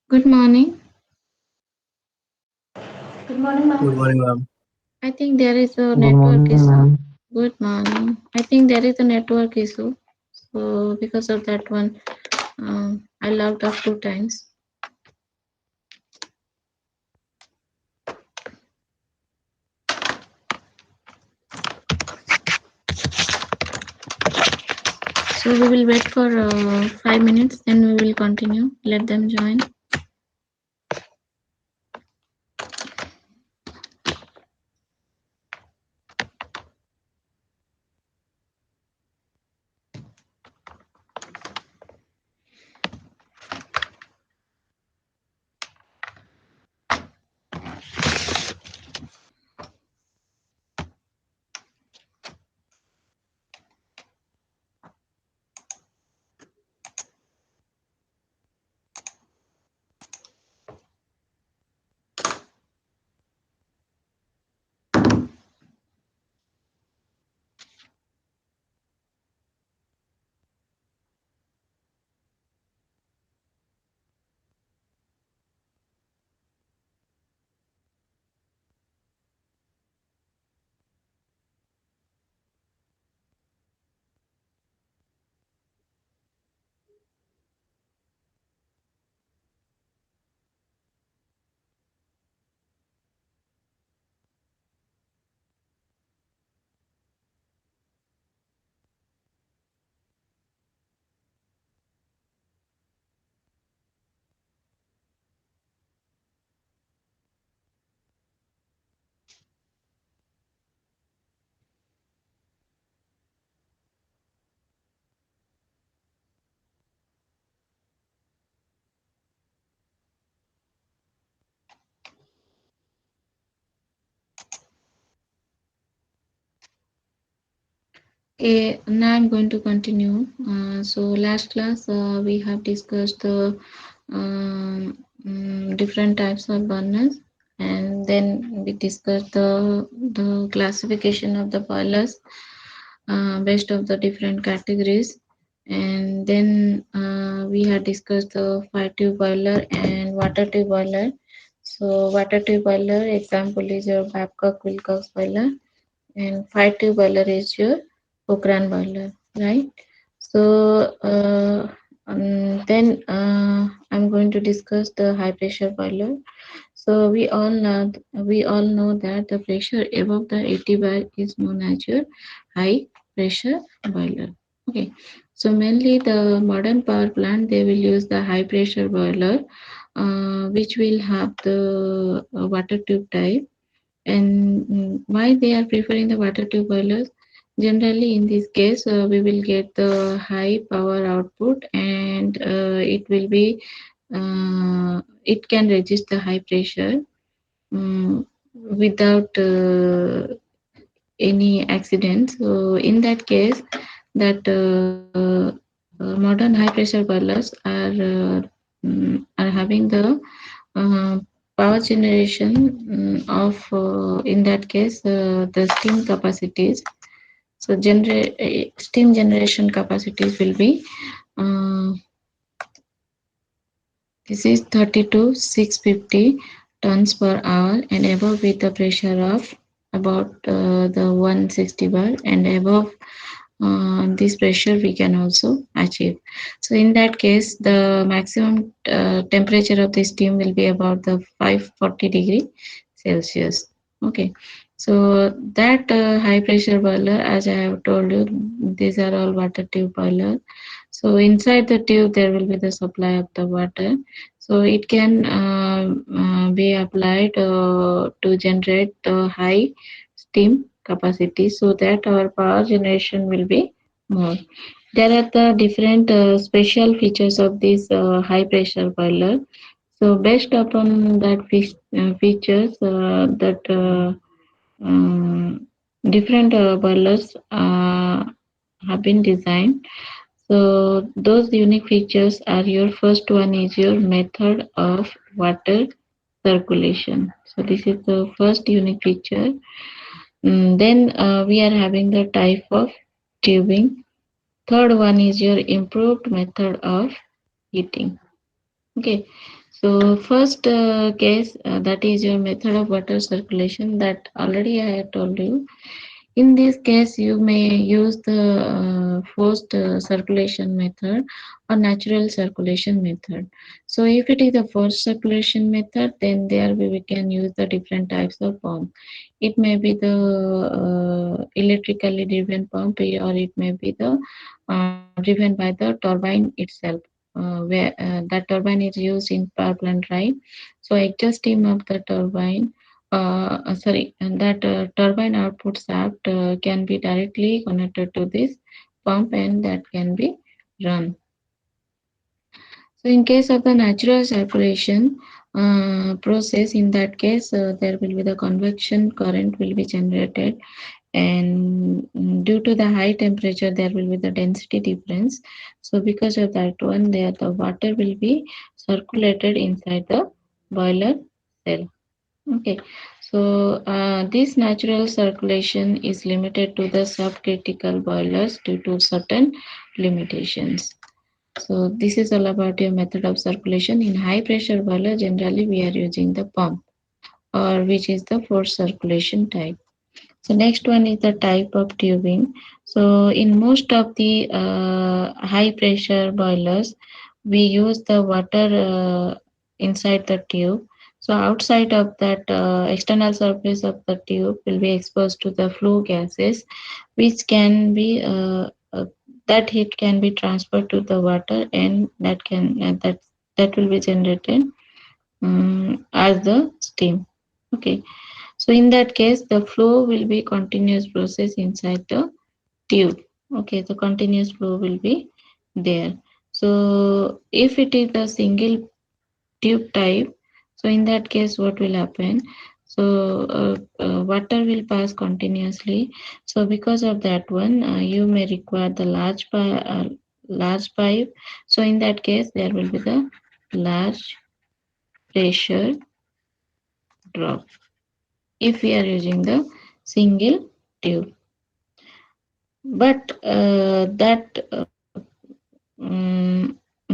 Good morning. Good morning, Good ma'am. morning, ma'am. I think there is a Good network morning, issue. ma'am. Good morning. I think there is a network issue. So because of that one, I logged off 2 times. So we will wait for 5 minutes, then we will continue. Let them join. Okay, now I'm going to continue. So last class we have discussed the different types of burners, and then we discussed the classification of the boilers based of the different categories, and then we had discussed the fire tube boiler and water tube boiler. So water tube boiler example is your Babcock Wilcox boiler, and fire tube boiler is your Cochrane boiler, right? So then I'm going to discuss the high pressure boiler. So we all know that the pressure above the 80 bar is known as your high pressure boiler. Okay, so mainly the modern power plant they will use the high pressure boiler, which will have the water tube type. And why they are preferring the water tube boilers? Generally, in this case, we will get the high power output, and it can resist the high pressure without any accident. So in that case, that modern high pressure boilers are having the uh, power generation of in that case the steam capacities. So steam generation capacities will be uh, this is 30 to 650 tons per hour and above with the pressure of about the 160 bar and above this pressure we can also achieve. So in that case, the maximum temperature of the steam will be about the 540 degree Celsius. Okay. So that high pressure boiler, as I have told you, these are all water tube boiler. So inside the tube there will be the supply of the water. So it can be applied to generate the high steam capacity so that our power generation will be more. There are the different special features of this high pressure boiler. So based upon that features that um, different boilers have been designed. So those unique features are your first one is your method of water circulation. So this is the first unique feature. Then we are having the type of tubing. Third one is your improved method of heating. Okay. So first case, that is your method of water circulation that already I have told you. In this case, you may use the forced circulation method or natural circulation method. So if it is the forced circulation method, then there we can use the different types of pump. It may be the electrically driven pump, or it may be the driven by the turbine itself, where that turbine is used in power plant, right? So exhaust steam of the turbine, and that turbine output shaft can be directly connected to this pump, and that can be run. So in case of the natural circulation process, in that case, there will be the convection current will be generated, and due to the high temperature, there will be the density difference. So because of that one, there the water will be circulated inside the boiler cell. Okay, so this natural circulation is limited to the subcritical boilers due to certain limitations. So this is all about your method of circulation. In high pressure boiler, generally we are using the pump, or which is the forced circulation type. So next one is the type of tubing. So in most of the high pressure boilers, we use the water inside the tube. So outside of that external surface of the tube will be exposed to the flue gases, which can be that heat can be transferred to the water, and that will be generated as the steam. Okay, so in that case, the flow will be continuous process inside the tube. Okay, the continuous flow will be there. So if it is a single tube type, so in that case, what will happen? So water will pass continuously. So because of that one, you may require the large pipe. So in that case, there will be the large pressure drop if we are using the single tube. But that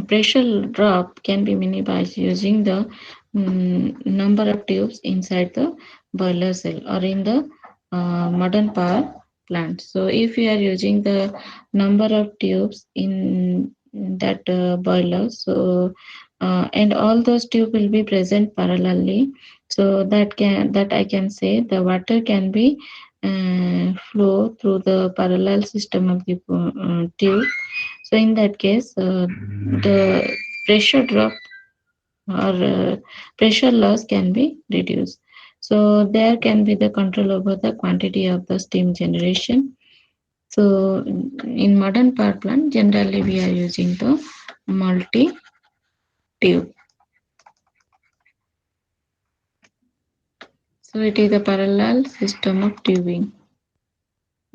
pressure drop can be minimized using the number of tubes inside the boiler cell or in the modern power plant. So if you are using the number of tubes in that boiler, so and all those tubes will be present parallelly, so that I can say the water can be flow through the parallel system of the tube. So in that case, the pressure drop or pressure loss can be reduced. So there can be the control over the quantity of the steam generation. So in modern power plant, generally we are using the multi tube. So it is a parallel system of tubing.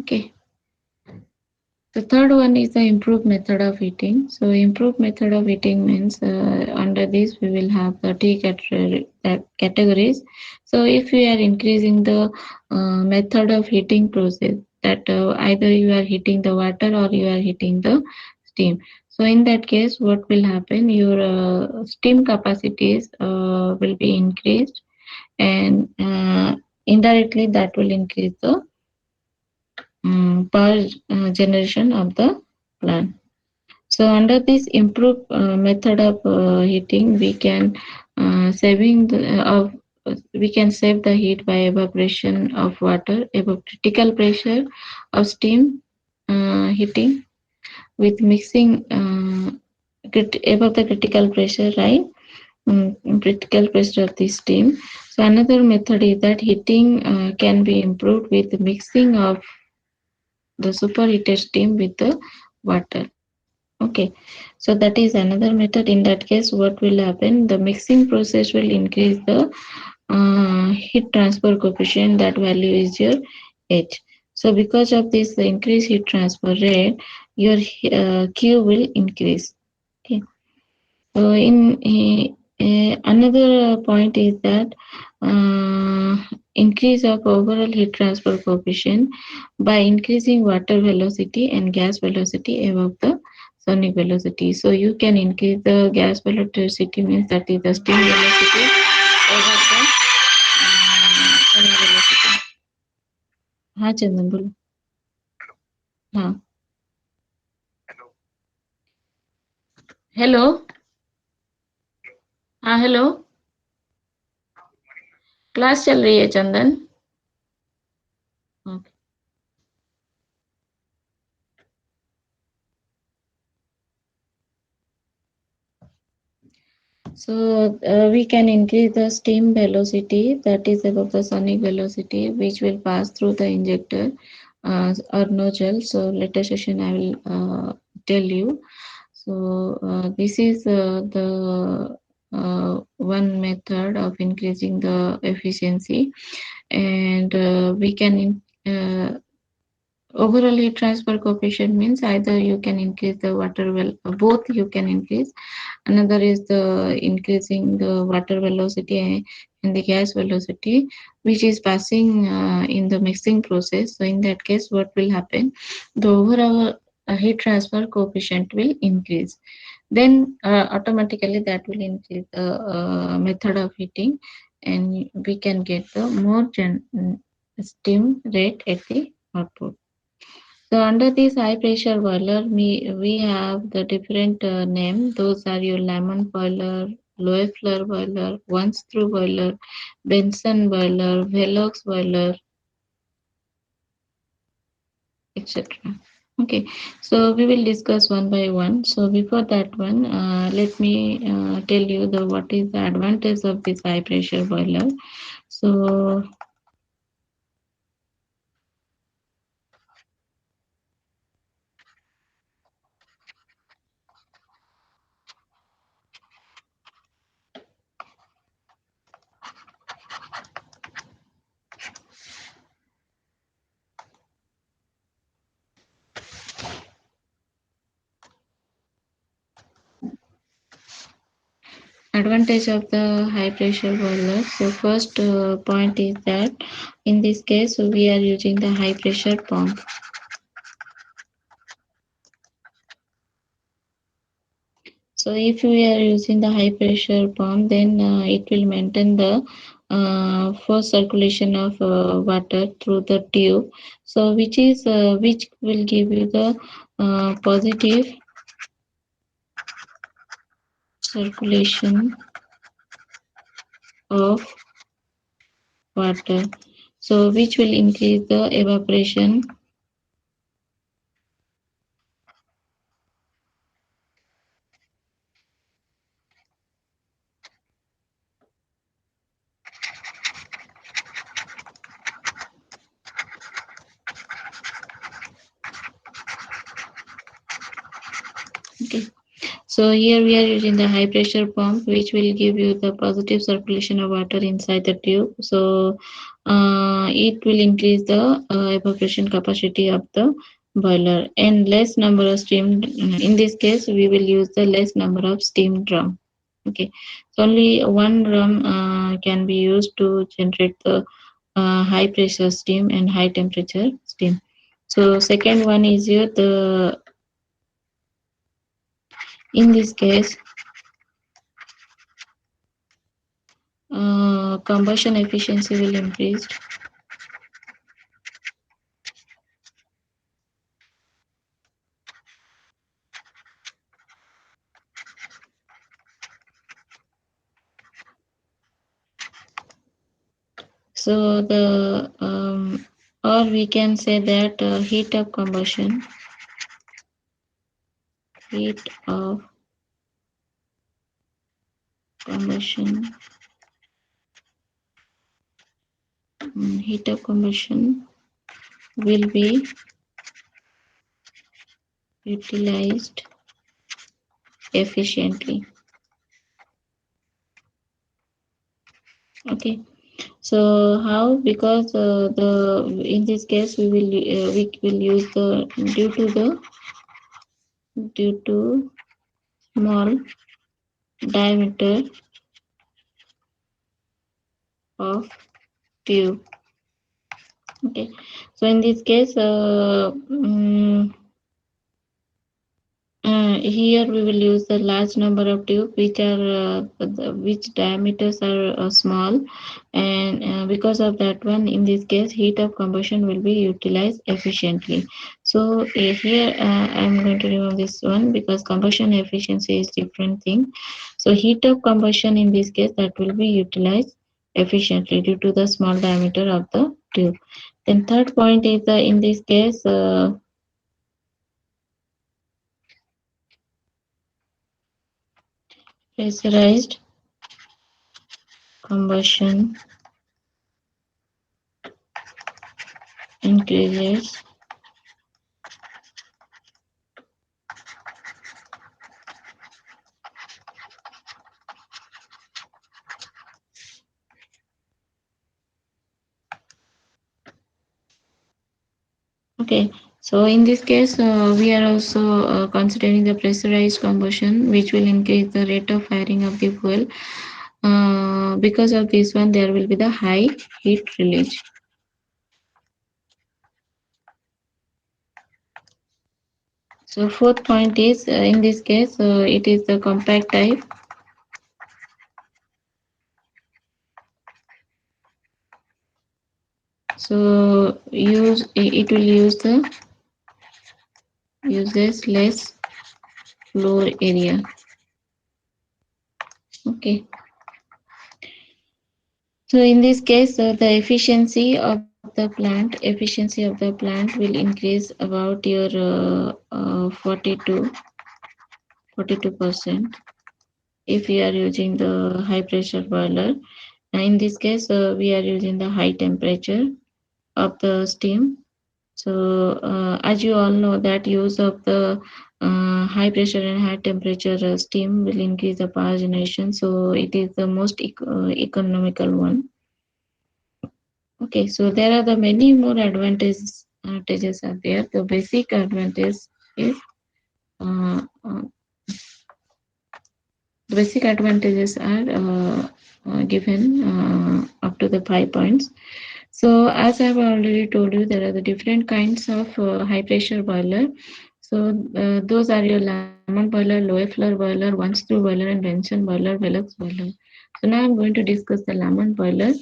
Okay. The third one is the improved method of heating. So improved method of heating means under this we will have 30 categories. So if we are increasing the method of heating process, that either you are heating the water or you are heating the steam. So in that case, what will happen? Your steam capacities will be increased, and indirectly that will increase the power generation of the plant. So under this improved method of heating, we can saving the, of we can save the heat by evaporation of water above critical pressure of steam heating with mixing above the critical pressure, right? Critical pressure of the steam. So another method is that heating can be improved with mixing of the superheated steam with the water. Okay, so that is another method. In that case, what will happen? The mixing process will increase the heat transfer coefficient. That value is your H. So because of this increased heat transfer rate, your Q will increase. Okay. So in another point is that increase of overall heat transfer coefficient by increasing water velocity and gas velocity above the sonic velocity. So you can increase the gas velocity, means that is the steam velocity over the sonic velocity. हाँ चंदन बोलो. हाँ. Hello. हाँ hello. Class चल रही है चंदन. Okay. So we can increase the steam velocity, that is above the sonic velocity, which will pass through the injector or nozzle. So later session I will tell you. So this is the one method of increasing the efficiency, and we can overall heat transfer coefficient means either you can increase the water well, both you can increase. Another is the increasing the water velocity and the gas velocity, which is passing in the mixing process. So in that case, what will happen? The overall heat transfer coefficient will increase. Then automatically that will increase the method of heating, and we can get the more steam rate at the output. So under this high pressure boiler, we have the different name. Those are your Lemon boiler, Loeffler boiler, one screw boiler, Benson boiler, Velox boiler, etc. Okay, so we will discuss one by one. So before that one, let me tell you the what is the advantage of this high pressure boiler. So advantage of the high pressure boiler. So first point is that in this case we are using the high pressure pump. So if we are using the high pressure pump, then it will maintain the force circulation of water through the tube. So which will give you the positive circulation of water. So which will increase the evaporation. Okay. So here we are using the high pressure pump, which will give you the positive circulation of water inside the tube. So it will increase the evaporation capacity of the boiler and less number of steam. In this case, we will use the less number of steam drum. Okay, so only one drum can be used to generate the high pressure steam and high temperature steam. So second one is here the in this case combustion efficiency will increase. So the or we can say that heat of combustion, heat of combustion, heat of combustion will be utilized efficiently. Okay. So how? Because the in this case we will use the due to small diameter of tube. Okay, so in this case Here we will use the large number of tube which diameters are small, and because of that one, in this case heat of combustion will be utilized efficiently. So here I am going to remove this one because combustion efficiency is different thing. So heat of combustion in this case that will be utilized efficiently due to the small diameter of the tube. Then third point is in this case pressurized combustion increases. Okay, so in this case, we are also considering the pressurized combustion, which will increase the rate of firing of the fuel. Because of this one, there will be the high heat release. So fourth point is in this case, it is the compact type. So it will uses less floor area. Okay. So in this case, the efficiency of the plant will increase about your 40 to 42% if we are using the high pressure boiler. And in this case, we are using the high temperature of the steam. So as you all know that use of the high pressure and high temperature steam will increase the power generation. So it is the most economical one. Okay, so there are the many more advantages are there. The basic advantage is uh, uh, the basic advantages are given up to the 5 points. So as I have already told you, there are the different kinds of high pressure boiler. So those are your Lamont boiler, Loeffler boiler, one screw boiler, and Benson boiler, Velux boiler. So now I'm going to discuss the Lamont boiler.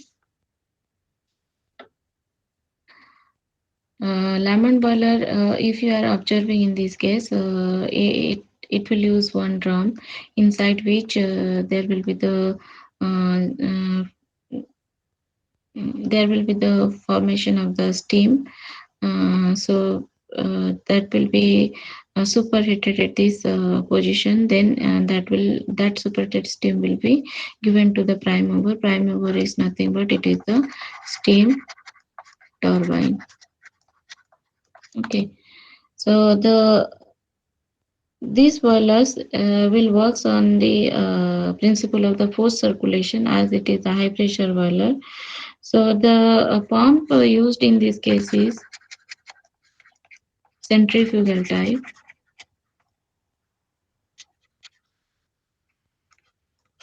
Lemon boiler, if you are observing in this case, it will use one drum inside which uh, uh, there will be the formation of the steam. So that will be superheated at this position. Then that superheated steam will be given to the prime mover. Prime mover is nothing but it is the steam turbine. Okay. So these boilers will work on the principle of the forced circulation as it is a high pressure boiler. So the pump used in this case is centrifugal type.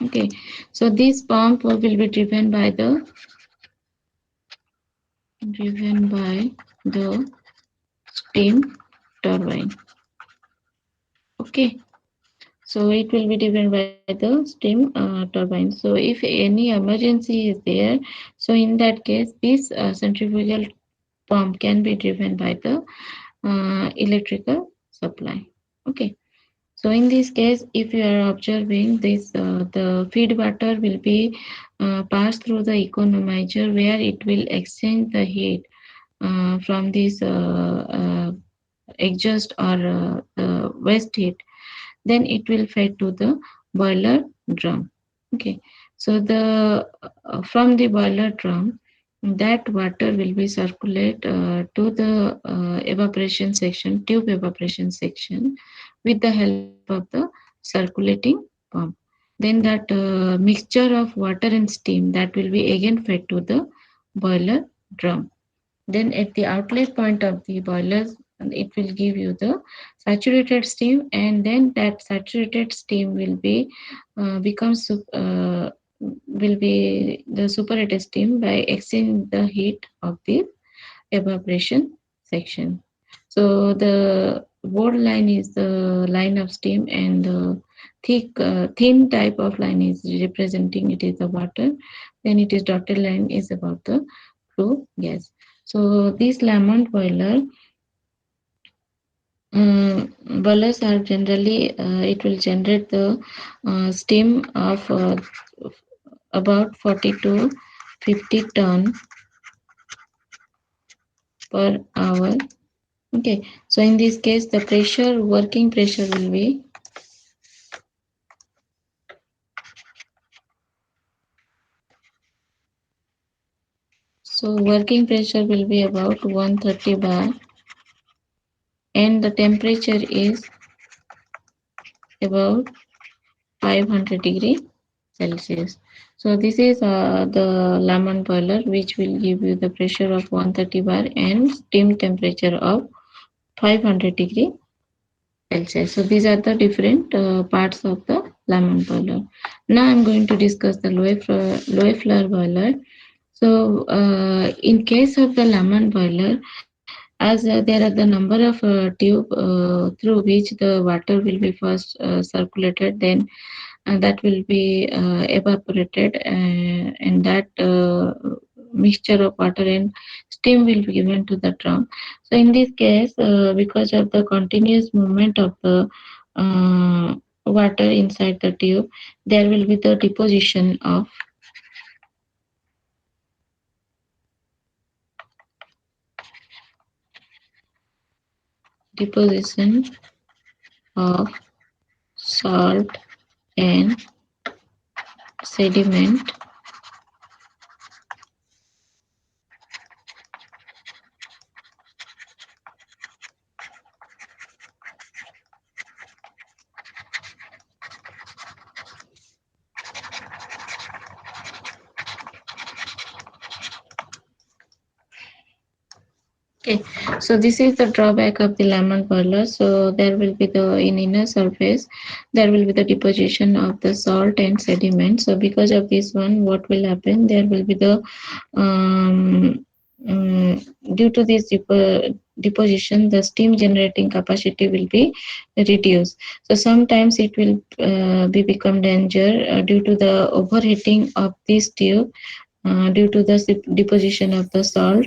Okay, so this pump will be driven by the steam turbine. Okay. So it will be driven by the steam turbine. So if any emergency is there, so in that case, this centrifugal pump can be driven by the electrical supply. Okay. So in this case, if you are observing this, the feed water will be passed through the economizer where it will exchange the heat from this exhaust or waste heat, then it will fed to the boiler drum. Okay, so the from the boiler drum, that water will be circulate to the evaporation section, tube evaporation section, with the help of the circulating pump. Then that mixture of water and steam that will be again fed to the boiler drum. Then at the outlet point of the boilers, it will give you the saturated steam, and then that saturated steam will be will be the superheated steam by exchanging the heat of the evaporation section. So the bold line is the line of steam, and the thin type of line is representing it is the water. Then it is dotted line is about the flue gas. So this Lamont boilers are generally it will generate the steam of about 40 to 50 ton per hour. Okay, so in this case, the pressure, working pressure will be, so working pressure will be about 130 bar, and the temperature is about 500 degrees Celsius. So this is the Lamont boiler, which will give you the pressure of 130 bar and steam temperature of 500 degrees Celsius. So these are the different parts of the Lamont boiler. Now I'm going to discuss the Loeffler boiler. So, in case of the Lamont boiler, as there are the number of tube through which the water will be first circulated, then that will be evaporated, and that mixture of water and steam will be given to the drum. So, in this case, because of the continuous movement of the water inside the tube, there will be the deposition of salt and sediment. Okay, so this is the drawback of the lemon boiler. So there will be the in inner surface, there will be the deposition of the salt and sediment. So because of this one, what will happen? There will be the um, due to this deposition, the steam generating capacity will be reduced. So sometimes it will be become danger due to the overheating of this tube due to the deposition of the salt,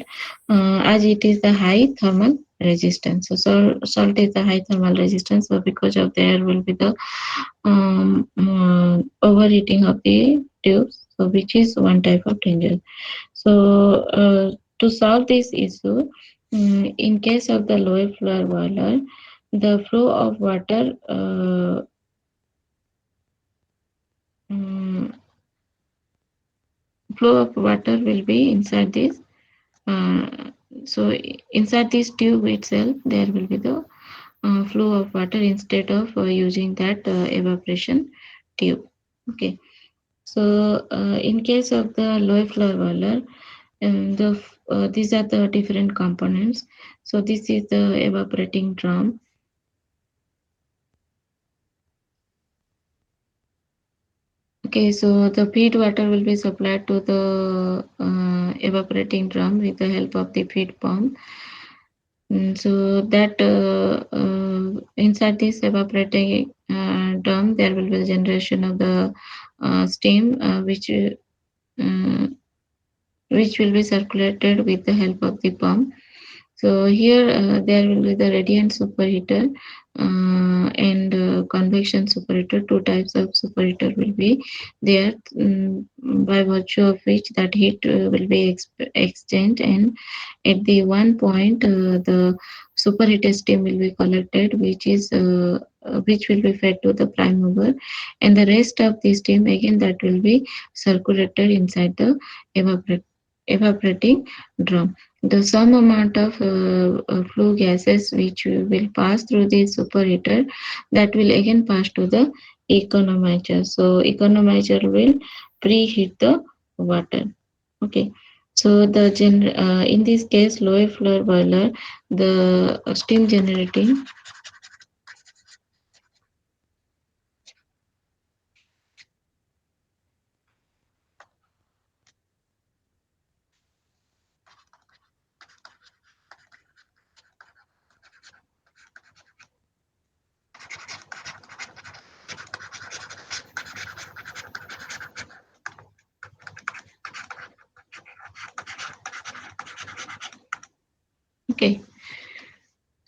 as it is the high thermal resistance. So salt is the high thermal resistance. So because of there will be the overheating of the tubes, so which is one type of danger. So to solve this issue, in case of the low flow boiler, the flow of water um, flow of water will be inside this. So inside this tube itself, there will be the flow of water instead of using that evaporation tube. Okay. So in case of the low flow boiler, these are the different components. So this is the evaporating drum. Okay, so the feed water will be supplied to the evaporating drum with the help of the feed pump. So that inside this evaporating drum, there will be the generation of the steam, which will be circulated with the help of the pump. So here there will be the radiant superheater and convection superheater. Two types of superheater will be there, by virtue of which that heat will be exchanged, and at the one point the superheated steam will be collected, which will be fed to the prime mover, and the rest of the steam again that will be circulated inside the evaporating drum. The some amount of flue gases which will pass through the superheater, that will again pass to the economizer. So economizer will preheat the water. Okay. So in this case, low flow boiler, the steam generating.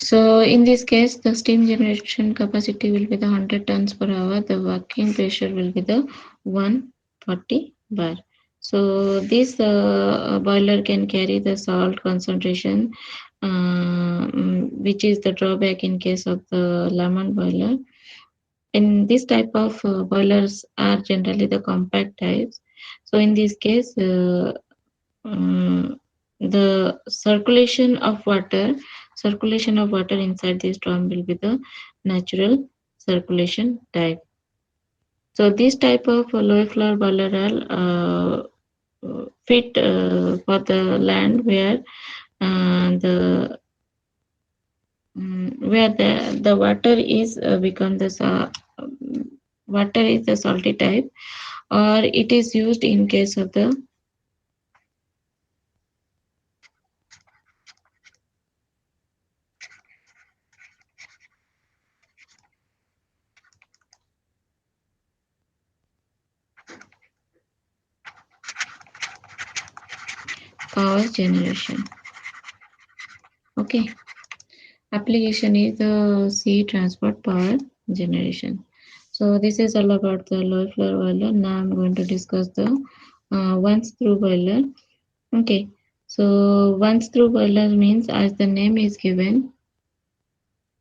So in this case, the steam generation capacity will be the 100 tons per hour. The working pressure will be the 140 bar. So this boiler can carry the salt concentration, which is the drawback in case of the Lamont boiler. In this type of boilers are generally the compact types. So in this case, the circulation of water inside this drum will be the natural circulation type. So this type of low floor boiler are fit for the land where the where the water is become the water is the salty type, or it is used in case of the power generation. Okay. Application is the sea transport power generation. So this is all about the low floor boiler. Now I'm going to discuss the once through boiler. Okay. So once through boiler means, as the name is given,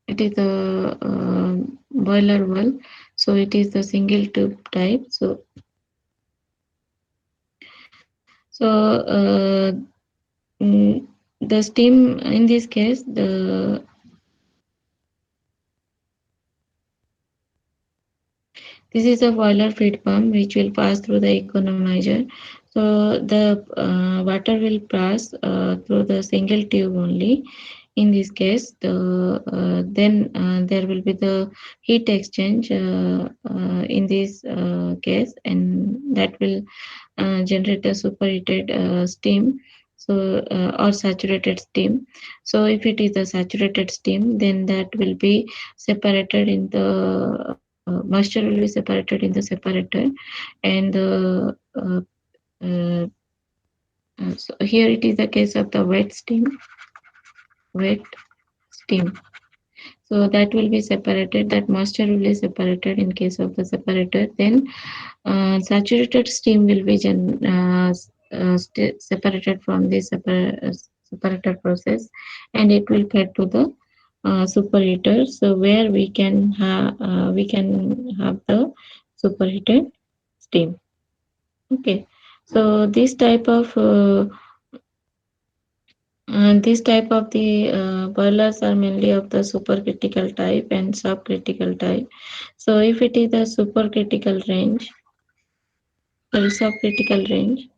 it is a boiler valve. So it is the single tube type. So mm, the steam in this case, the this is a boiler feed pump which will pass through the economizer. So the water will pass through the single tube only. In this case, then there will be the heat exchange in this case, and that will generate a superheated steam. So or saturated steam. So if it is a saturated steam, then that will be separated in the moisture will be separated in the separator, and uh, so here it is the case of the wet steam. So that will be separated. That moisture will be separated in case of the separator. Then saturated steam will be separated from the separator process, and it will fed to the superheater. So where we can have the superheated steam. Okay. So this type of the boilers are mainly of the supercritical type and subcritical type. So if it is the supercritical range, sorry, subcritical range.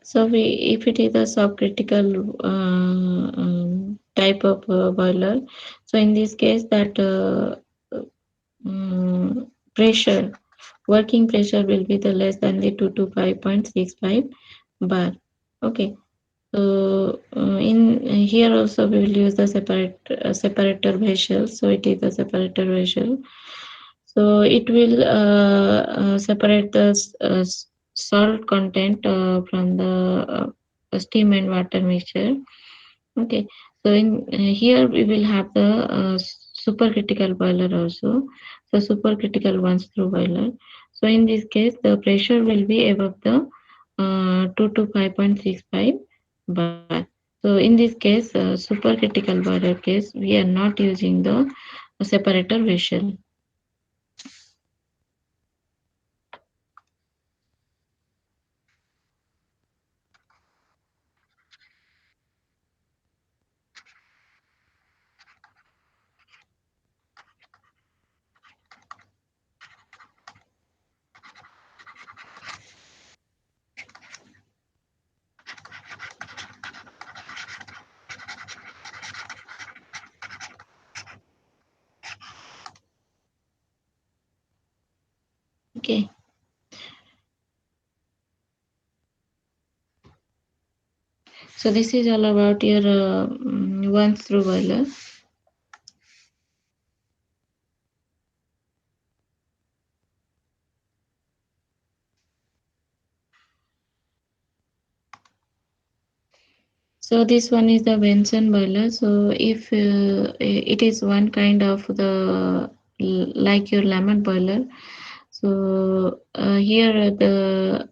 So if it is a subcritical type of boiler, so in this case that pressure, working pressure will be the less than the 2 to 5.65 bar. Okay. So in here also we will use the separator vessel. So it is a separator vessel. So it will separate the salt content from the steam and water mixture. Okay, so in here we will have the supercritical boiler also. So supercritical once through boiler. So in this case, the pressure will be above the 2 to 5.65 bar. So in this case, supercritical boiler case, we are not using the separator vessel. Okay. So this is all about your one through boiler. So this one is the Benson boiler. So if it is one kind of the like your lemon boiler. So here the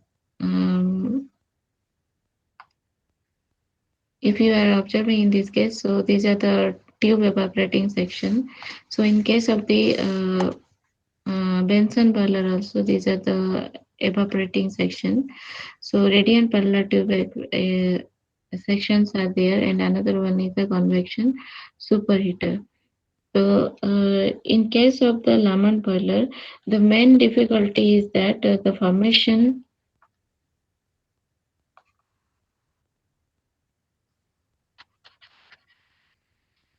if you are observing in this case, so these are the tube evaporating section. So in case of the Benson boiler also, these are the evaporating section. So radiant parallel tube sections are there, and another one is the convection superheater. So in case of the Lamont boiler, the main difficulty is that the formation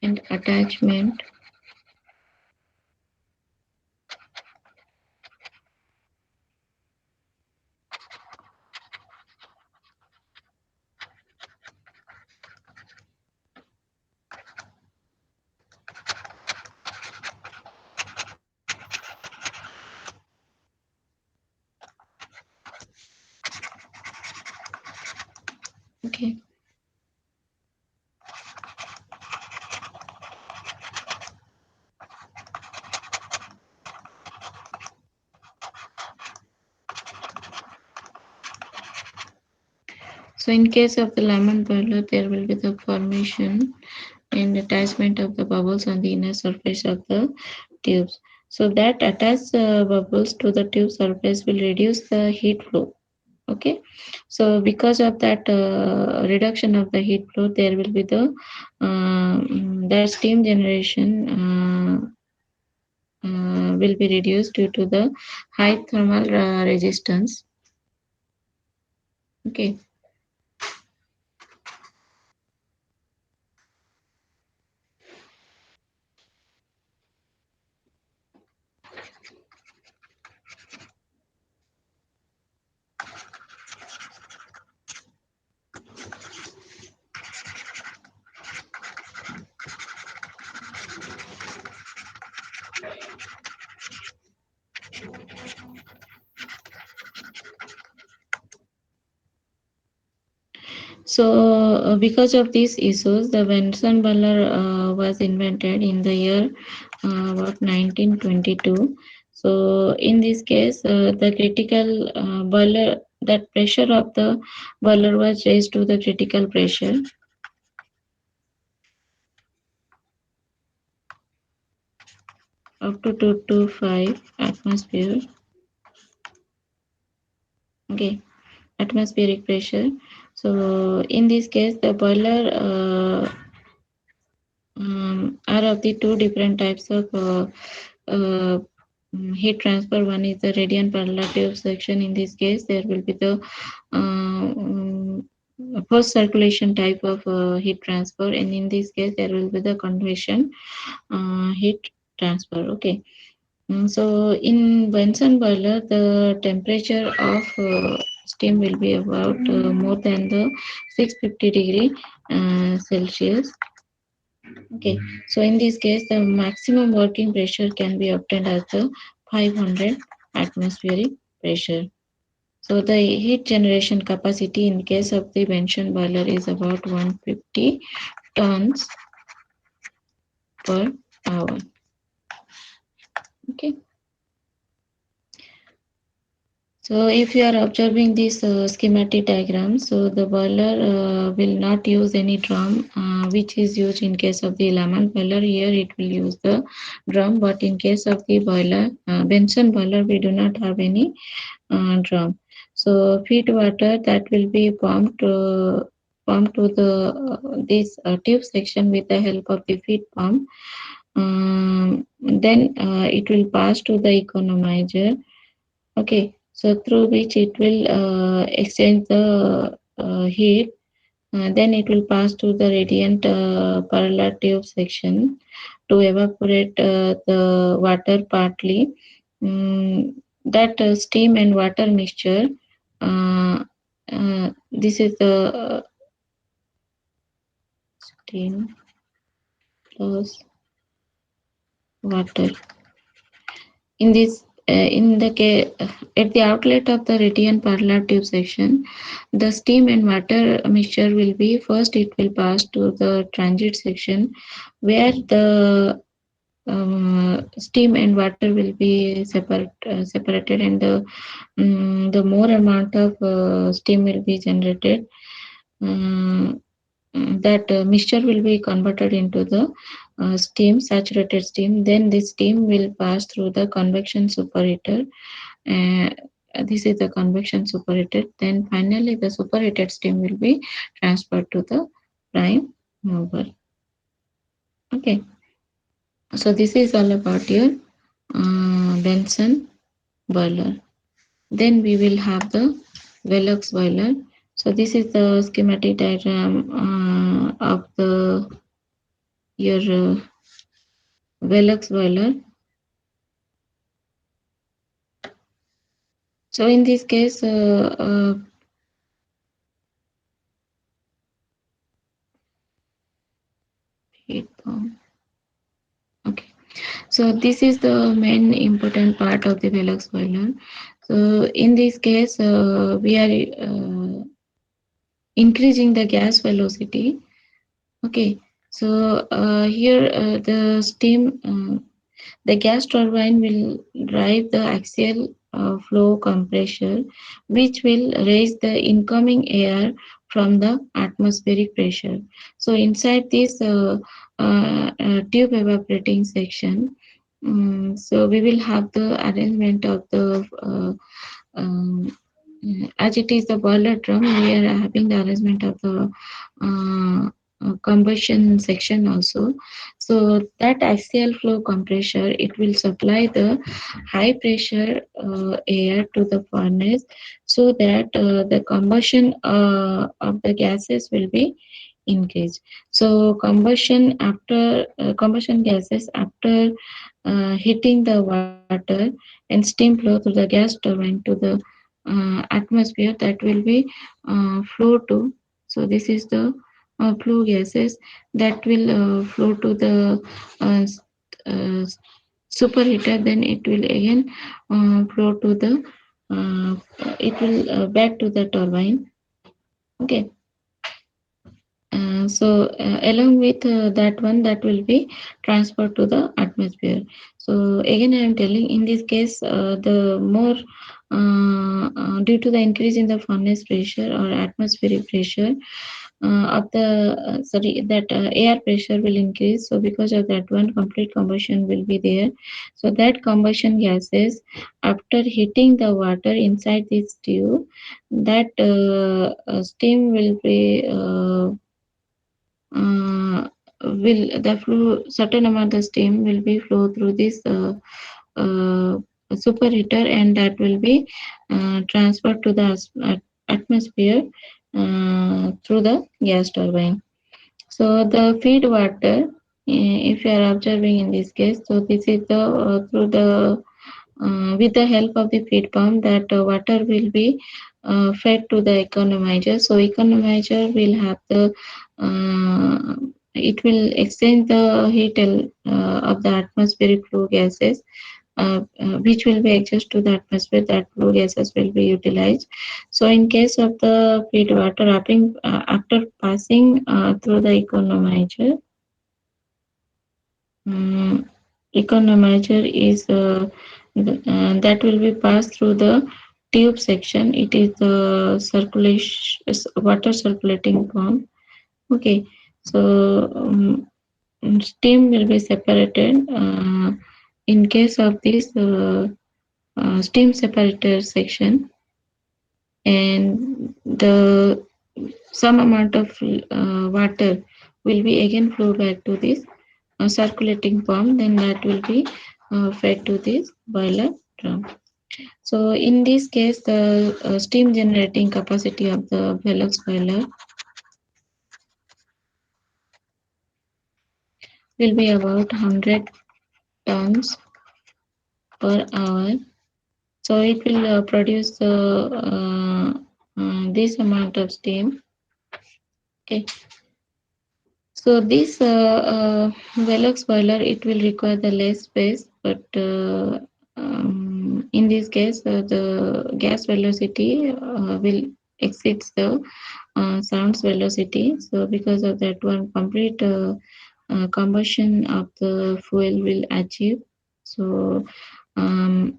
and attachment. Okay. So in case of the lemon boiler, there will be the formation and attachment of the bubbles on the inner surface of the tubes. So that attached bubbles to the tube surface will reduce the heat flow. Okay. So because of that reduction of the heat flow, there will be the steam generation will be reduced due to the high thermal resistance. Okay. So, because of these issues, the Bunsen burner was invented in the year about 1922. So, in this case, the critical boiler, that pressure of the boiler was raised to the critical pressure up to 2 to 5 atmosphere. Okay, atmospheric pressure. So, in this case, the boiler are of the two different types of uh, heat transfer. One is the radiant parallel tube section. In this case, there will be the post circulation type of heat transfer, and in this case, there will be the convection heat transfer. Okay. So in Bunsen boiler, the temperature of steam will be about more than the 650 degree Celsius. Okay, so in this case, the maximum working pressure can be obtained as the 500 atmospheric pressure. So the heat generation capacity in case of the Bunsen boiler is about 150 tons per hour. Okay. So if you are observing this schematic diagram, so the boiler will not use any drum, which is used in case of the Lamont boiler. Here it will use the drum, but in case of the boiler, Bunsen boiler, we do not have any drum. So feed water that will be pumped to the this tube section with the help of the feed pump. Then it will pass to the economizer. Okay, so through which it will exchange the heat. Then it will pass to the radiant parallel tube section to evaporate the water partly. That steam and water mixture. This is the steam. plus water. In this, in the at the outlet of the radiant parallel tube section, the steam and water mixture will be first. It will pass to the transit section, where the steam and water will be separated, and the more amount of steam will be generated. Um, that mixture will be converted into the steam, saturated steam. Then this steam will pass through the convection superheater. Uh, this is the convection superheated. Then finally, the superheated steam will be transferred to the prime mover. Okay, so this is all about your Benson boiler. Then we will have the Velux boiler. So this is the schematic diagram of the your Velux boiler. So in this case, heat pump. Okay. So this is the main important part of the Velux boiler. So in this case, we are increasing the gas velocity. Okay. So here the steam. The gas turbine will drive the axial flow compressor, which will raise the incoming air from the atmospheric pressure. So inside this tube evaporating section, so we will have the arrangement of the as it is the boiler drum, we are having the arrangement of the combustion section also. So that axial flow compressor, it will supply the high pressure air to the furnace, so that the combustion of the gases will be increased. So combustion gases after hitting the water and steam flow through the gas turbine to the atmosphere, that will be flow to. So this is the flue gases that will flow to the uh, uh, superheater. Then it will again flow to the it will back to the turbine. Okay. So along with that one, that will be transferred to the atmosphere. So again, I am telling, in this case, the more due to the increase in the furnace pressure or atmospheric pressure of the sorry, that air pressure will increase. So because of that one, complete combustion will be there. So that combustion gases, after hitting the water inside this tube, that steam will be will the flow, certain amount of steam will be flow through this uh, superheater, and that will be transferred to the atmosphere through the gas turbine. So the feed water, if you are observing in this case, so this is the through the with the help of the feed pump, that water will be fed to the economizer. So economizer will have the it will exchange the heat of the atmospheric flue gases, which will be adjusted to the atmosphere. That flue gases will be utilized. So in case of the feed water, after passing through the economizer, um, economizer is that will be passed through the tube section. It is the circulation water circulating pump. Okay, so steam will be separated in case of this steam separator section, and the some amount of water will be again flow back to this circulating pump. Then that will be fed to this boiler drum. So in this case, the steam generating capacity of the Velux boiler will be about 100 tons per hour. So it will produce this amount of steam. Okay. So this Velux boiler, it will require the less space, but in this case, the gas velocity will exceeds the sound's velocity. So because of that one, complete combustion of the fuel will achieve. So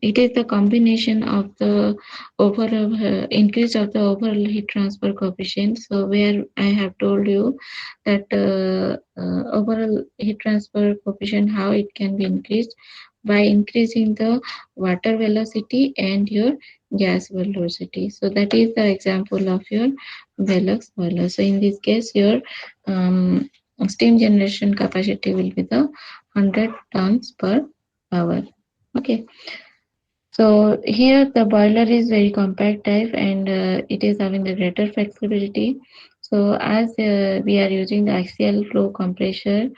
it is the combination of the overall increase of the overall heat transfer coefficient. So where I have told you that overall heat transfer coefficient, how it can be increased by increasing the water velocity and your gas velocity. So that is the example of your Velux boiler. So in this case, your steam generation capacity will be the 100 tons per hour. Okay. So here the boiler is very compact type, and it is having the greater flexibility. So as we are using the axial flow compressor,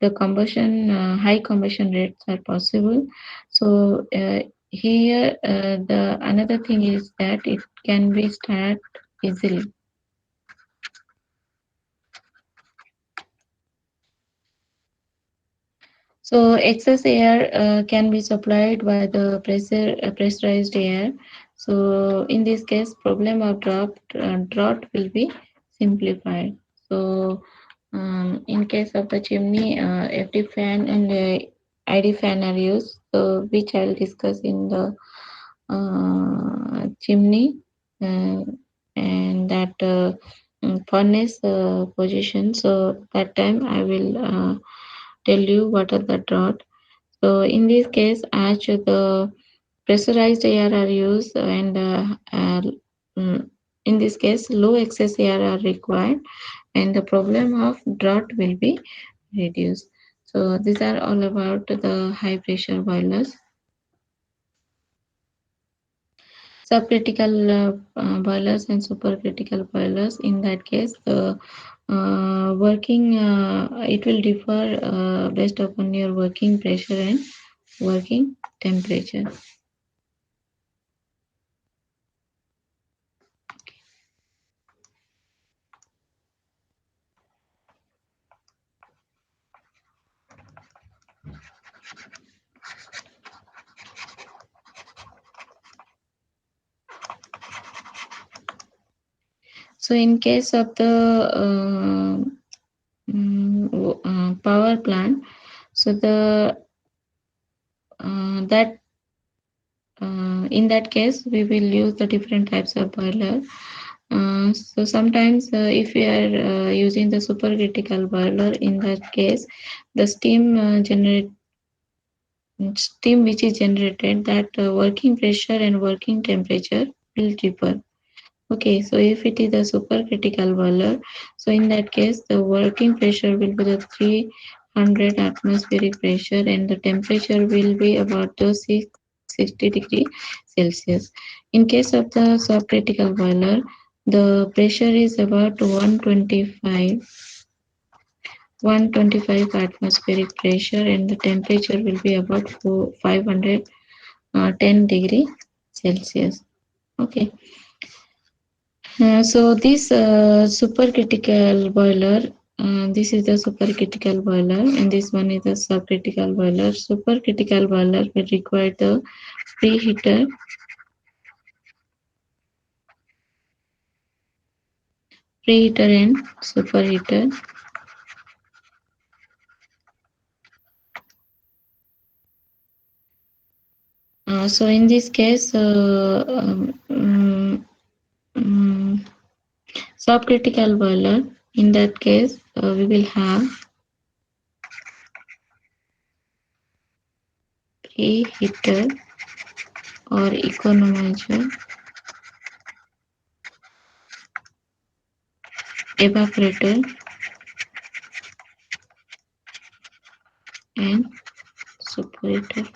the combustion high combustion rates are possible. So here the another thing is that it can be start easily. So excess air can be supplied by the pressurized air. So in this case, problem of drought will be simplified. So in case of the chimney, FD fan and ID fan are used. So which I will discuss in the chimney, uh, and that furnace position. So that time I will tell you what are the drought. So in this case, as the pressurized air are used, and mm, in this case, low excess air are required, and the problem of drought will be reduced. So these are all about the high pressure boilers. Subcritical boilers and supercritical boilers. In that case, the working it will differ based upon your working pressure and working temperature. So in case of the power plant, so the that in that case we will use the different types of boiler. So sometimes if we are using the supercritical boiler, in that case the steam which is generated, that working pressure and working temperature will differ. Okay, so if it is a supercritical boiler, so in that case, the working pressure will be the 300 atmospheric pressure, and the temperature will be about the 60 degree Celsius. In case of the subcritical boiler, the pressure is about 125 atmospheric pressure, and the temperature will be about 510 degree Celsius. Okay. So this supercritical boiler, this is the supercritical boiler, and this one is the subcritical boiler. Supercritical boiler will require the preheater, preheater and superheater. So in this case, subcritical boiler. In that case, we will have preheater or economizer, evaporator, and superheater.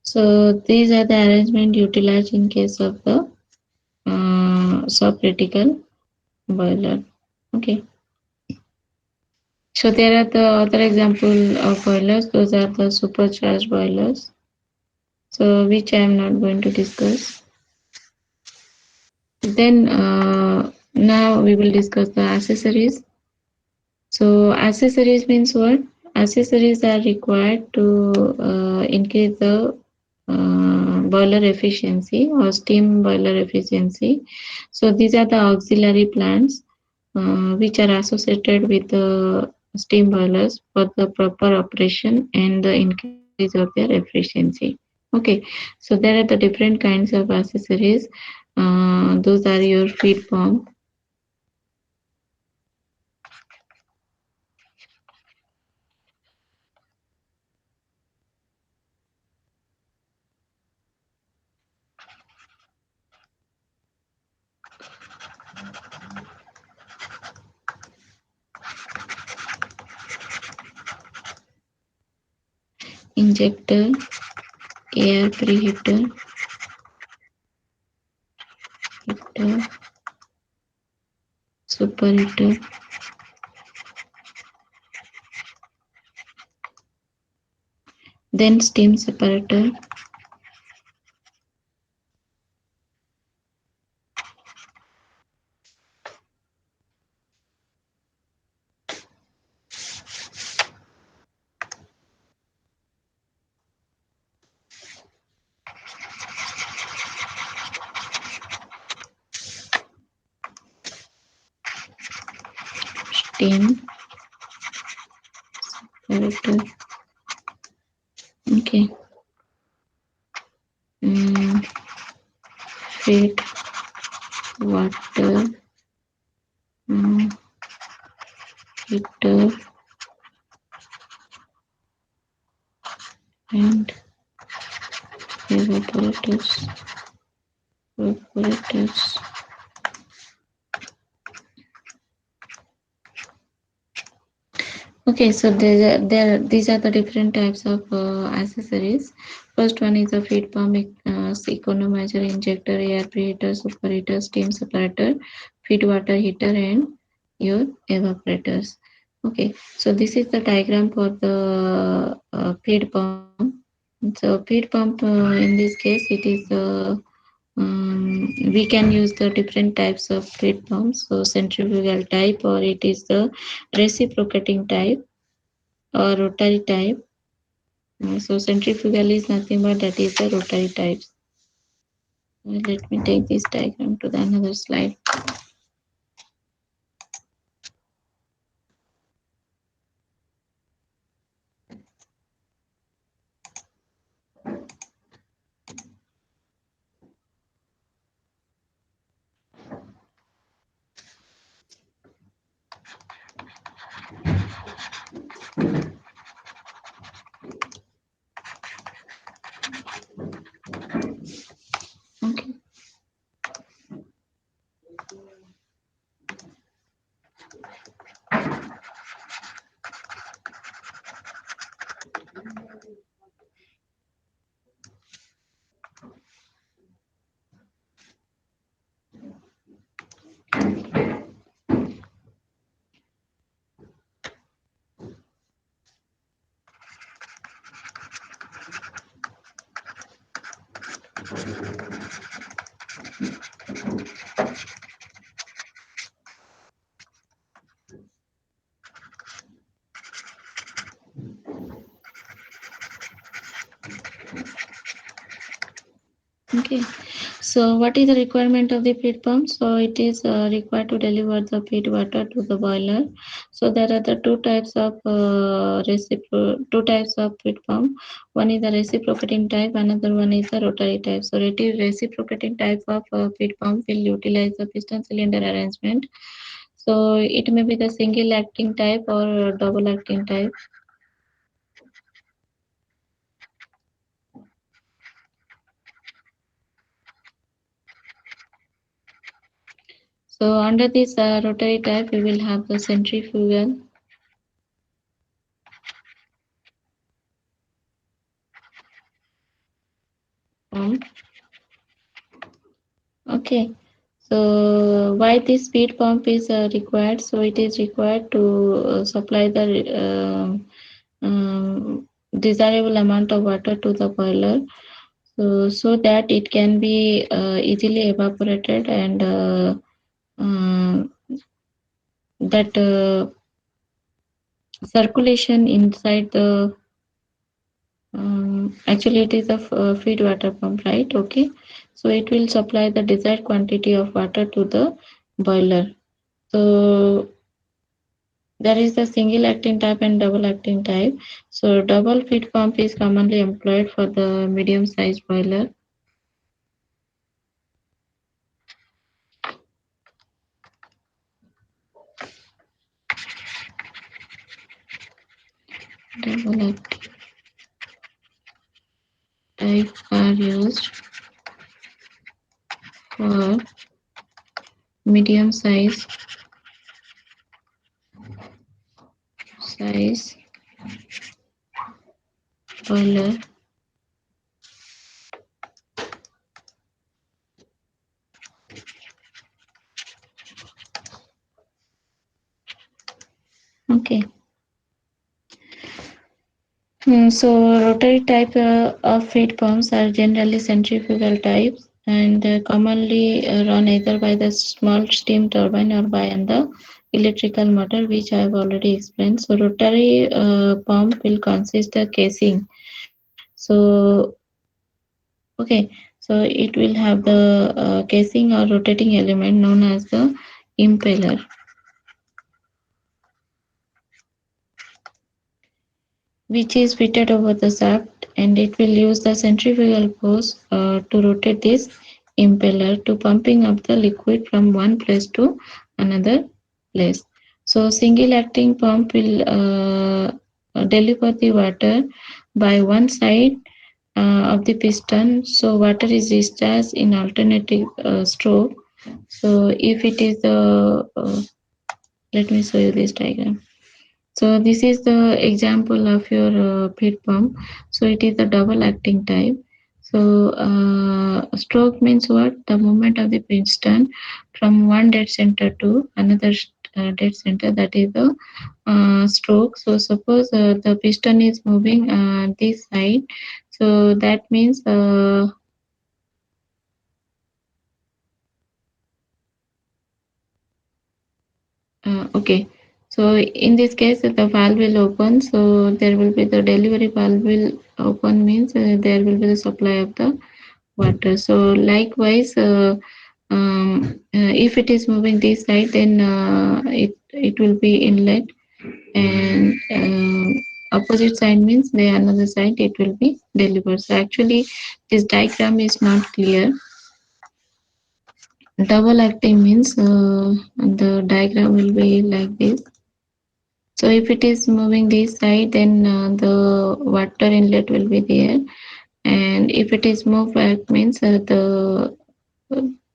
So these are the arrangement utilized in case of the subcritical boiler. Okay. So there are the other example of boilers. Those are the supercharged boilers. So which I am not going to discuss. Then Now we will discuss the accessories. So accessories means what? Accessories are required to increase the boiler efficiency or steam boiler efficiency. So these are the auxiliary plants which are associated with the steam boilers for the proper operation and the increase of their efficiency. Okay, so there are the different kinds of accessories. Those are your feed pump, injector, air preheater, heater, superheater, then steam separator, steam separator. Okay, mm, feed water, mm, heater, and evaporators. Evaporators. Okay, so these are the different types of accessories. First one is a feed pump, economizer, injector, air preheater, superheater, steam separator, feed water heater, and your evaporators. Okay, so this is the diagram for the feed pump. So feed pump in this case, it is we can use the different types of feed pumps. So centrifugal type, or it is the reciprocating type or rotary type. So centrifugal is nothing but that is the rotary type. Let me take this diagram to the another slide. Okay. Okay. So what is the requirement of the feed pump? So it is required to deliver the feed water to the boiler. So there are the two types of feed pump. One is the reciprocating type, another one is the rotary type. So reciprocating type of feed pump will utilize the piston cylinder arrangement. So it may be the single acting type or double acting type. So under this rotary type, we will have the centrifugal pump. Okay. So why this speed pump is required? So it is required to supply the desirable amount of water to the boiler, so that it can be easily evaporated and uh, that circulation inside the actually it is a feed water pump, right? Okay, so it will supply the desired quantity of water to the boiler. So there is the single acting type and double acting type. So double feed pump is commonly employed for the medium sized boiler. Double acting type are used for medium size boiler. Okay. So rotary type of feed pumps are generally centrifugal types and commonly run either by the small steam turbine or by the electrical motor, which I have already explained. So rotary pump will consist the casing. So okay, so it will have the casing or rotating element known as the impeller, which is fitted over the shaft, and it will use the centrifugal force to rotate this impeller to pumping up the liquid from one place to another place. So single acting pump will deliver the water by one side of the piston, so water is discharged in alternative stroke. So if it is the let me show you this diagram. So this is the example of your feed pump. So it is the double acting type. So stroke means what? The movement of the piston from one dead center to another dead center. That is the stroke. So suppose the piston is moving this side. So that means okay. So in this case, the valve will open. So there will be the delivery valve will open means there will be the supply of the water. So likewise, if it is moving this side, then it will be inlet, and opposite side means the another side it will be delivered. So actually, this diagram is not clear. Double acting means the diagram will be like this. So if it is moving this side, then the water inlet will be there, and if it is moved back, means the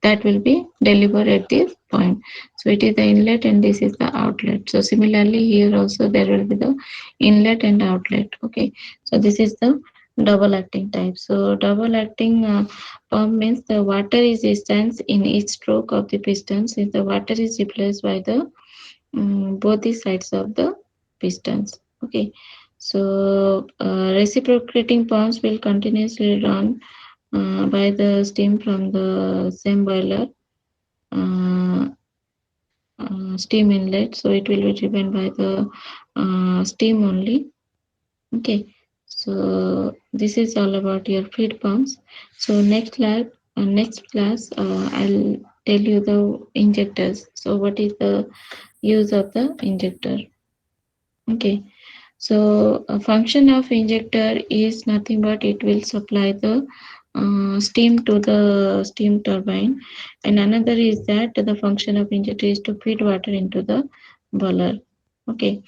that will be delivered at this point. So it is the inlet and this is the outlet. So similarly here also there will be the inlet and outlet. Okay. So this is the double acting type. So double acting pump means the water is discharged in each stroke of the piston, since the water is replaced by the both the sides of the pistons. Okay. So reciprocating pumps will continuously run by the steam from the same boiler uh, steam inlet. So it will be driven by the steam only. Okay. So this is all about your feed pumps. So next class, I'll tell you the injectors. So what is the use of the injector? Okay. So a function of injector is nothing but it will supply the steam to the steam turbine, and another is that the function of injector is to feed water into the boiler. Okay,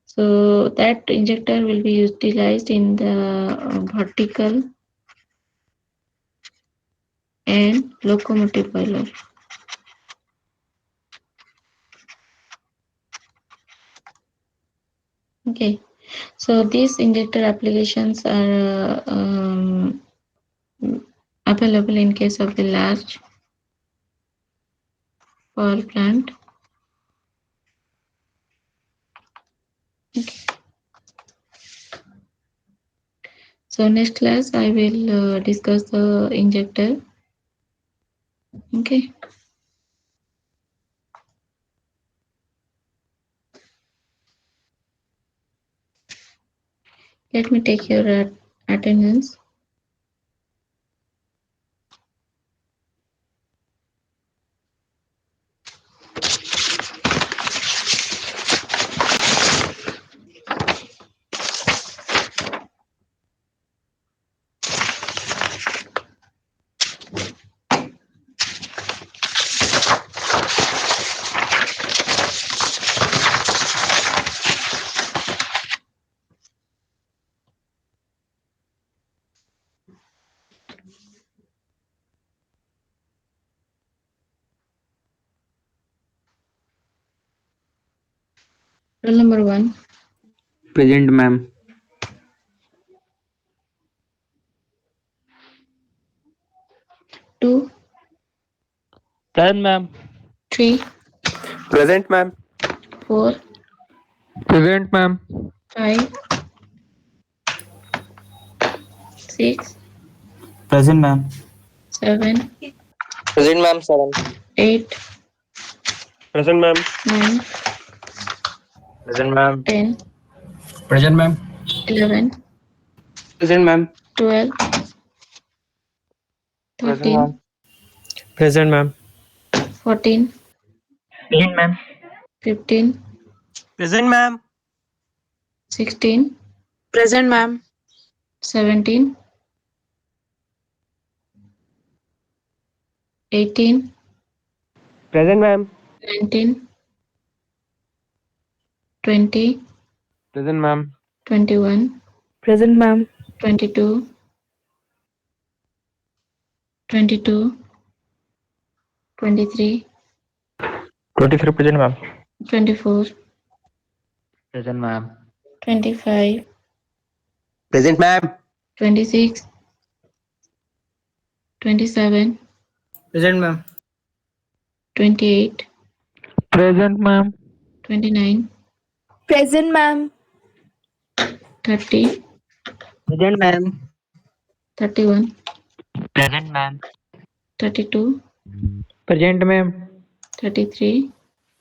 so that injector will be utilized in the vertical and locomotive boiler. Okay, so these injector applications are available in case of the large power plant. Okay. So next class I will discuss the injector. Okay. Let me take your attendance. Roll number 1. Present, ma'am. 2, Present, ma'am. 3, Present, ma'am. 4, Present, ma'am. 5, 6, Present, ma'am. 7, Present, ma'am. 7. 8, Present, ma'am. 9, Present, ma'am. 10, Present, ma'am. 11, Present, ma'am. 12, Present, 13, ma'am. Present, ma'am. 14, Present, ma'am. 15, Present, ma'am. 16, Present, ma'am. 17, 18, Present, ma'am. 19, 20, Present, ma'am. 21, Present, ma'am. 22, 23, 23 present, ma'am. 24, Present, ma'am. 25, Present, ma'am. 26, 27, Present, ma'am. 28, Present, ma'am. 29, Present, ma'am. 30, Present, ma'am. 31, Present, ma'am. 32, Present, ma'am. 33,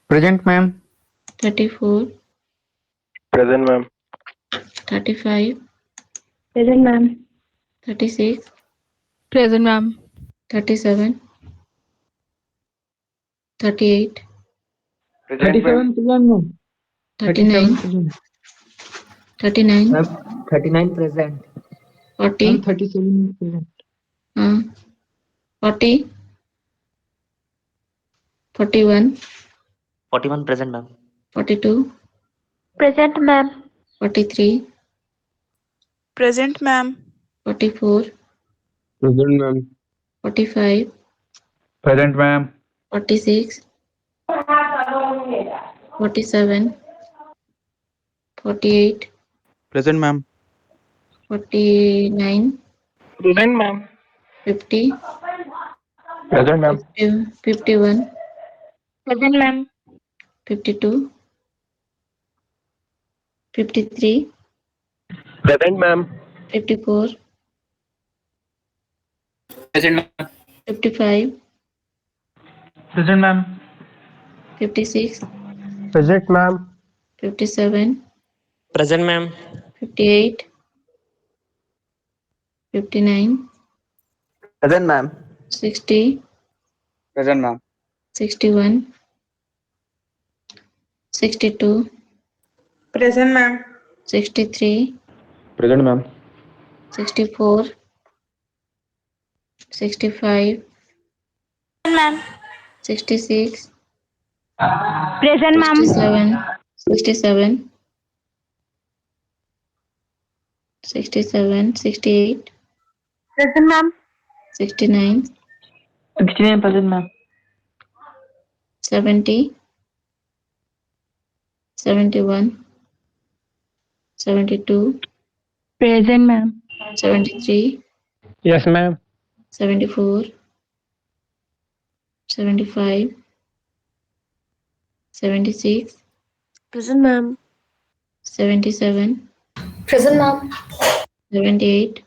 Present, ma'am. 34, Present, ma'am. 35, Present, ma'am. 36, Present, ma'am. 37, 38, Present, ma'am. 37 present, ma'am. 39, 37 present. 39, Ma'am, 39 present. 'm 40, 37 present. 40, 41, 41 present, ma'am. 42, Present, ma'am. 43, Present, ma'am. 44, Present, ma'am. 45, Present, ma'am. 46, 47, 48, Present, ma'am. 49, Present, ma'am. 50, Present, ma'am. 51, Present, ma'am. 52, 53, Present, ma'am. 54, Present, ma'am. 55, Present, ma'am. 56, Present, ma'am. 57, Present, ma'am. 58, 59, Present, ma'am. 60, Present, ma'am. 61, 62, Present, ma'am. 63, Present, ma'am. 64, 65, Ma'am. 66, Present, ma'am. 67, 67, 67, 68, Present, ma'am. 69, 69 present, ma'am. 70, 71, 72, Present, ma'am. 73, Yes, ma'am. 74, 75, 76, Present, ma'am. 77, Present, ma'am. 78,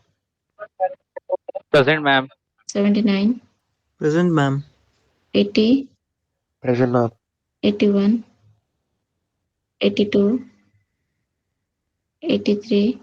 Present, ma'am. 79, Present, ma'am. 80, Present, ma'am. 81, 82, 83,